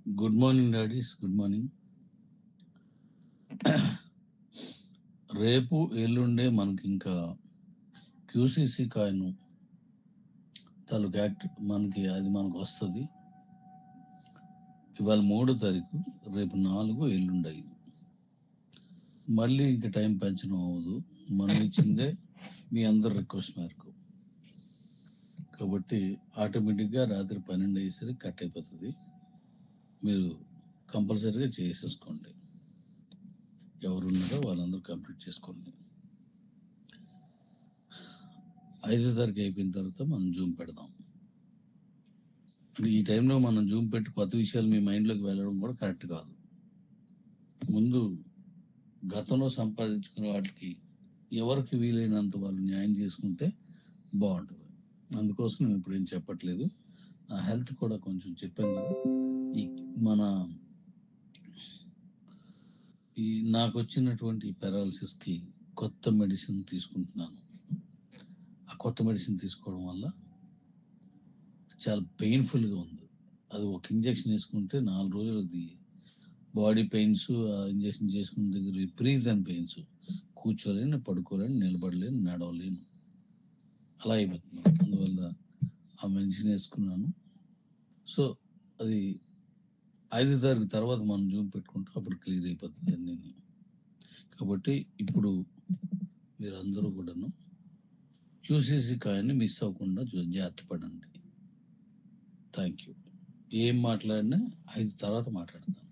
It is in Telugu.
Good morning daddy's, good morning. రేపు ఎల్లుండే మనకి ఇంకా క్యూసీసీ కాయిన్ తాలూకు యాక్ట్ మనకు వస్తుంది. ఇవాళ 3 తారీఖు, రేపు 4, ఎల్లుండి 5. మళ్ళీ ఇంకా టైం పెంచడం అవ్వదు. మనం ఇచ్చిందే మీ అందరి రిక్వెస్ట్ మేరకు. కాబట్టి ఆటోమేటిక్గా రాత్రి 12 అయ్యేసరికి కట్ అయిపోతుంది. మీరు కంపల్సరీగా చేసేసుకోండి. ఎవరున్నారో వాళ్ళందరూ కంప్లీట్ చేసుకోండి. 5వ తారీఖు అయిపోయిన తర్వాత మనం జూమ్ పెడదాం. అంటే ఈ టైంలో మనం జూమ్ పెట్టి కొత్త విషయాలు మీ మైండ్లోకి వెళ్ళడం కూడా కరెక్ట్ కాదు. ముందు గతంలో సంపాదించుకున్న వాటికి ఎవరికి వీలైనంత వాళ్ళు న్యాయం చేసుకుంటే బాగుంటుంది. అందుకోసం నేను ఇప్పుడు ఏం చెప్పట్లేదు. నా హెల్త్ కూడా కొంచెం చెప్పాను కదా. మన నాకు వచ్చినటువంటి పారాలసిస్కి కొత్త మెడిసిన్ తీసుకుంటున్నాను. ఆ కొత్త మెడిసిన్ తీసుకోవడం వల్ల చాలా పెయిన్ఫుల్గా ఉంది. అది ఒక ఇంజెక్షన్ వేసుకుంటే 4 రోజులది బాడీ పెయిన్స్, ఇంజెక్షన్ చేసుకున్న దగ్గర విపరీతమైన పెయిన్స్. కూర్చోలేను, పడుకోలేను, నిలబడలేను, నడవలేను, అలా అయిపోతున్నాను. అందువల్ల ఆ మెడిసిన్ వేసుకున్నాను. సో అది 5వ తారీఖు తర్వాత మనం జూమ్ పెట్టుకుంటే అప్పుడు క్లియర్ అయిపోతుంది అన్నీ. కాబట్టి ఇప్పుడు మీరందరూ కూడాను క్యూసీసీ కాయిన్ని మిస్ అవ్వకుండా జాగ్రత్త పడండి. Thank you. ఏం మాట్లాడినా 5 తర్వాత మాట్లాడతాను.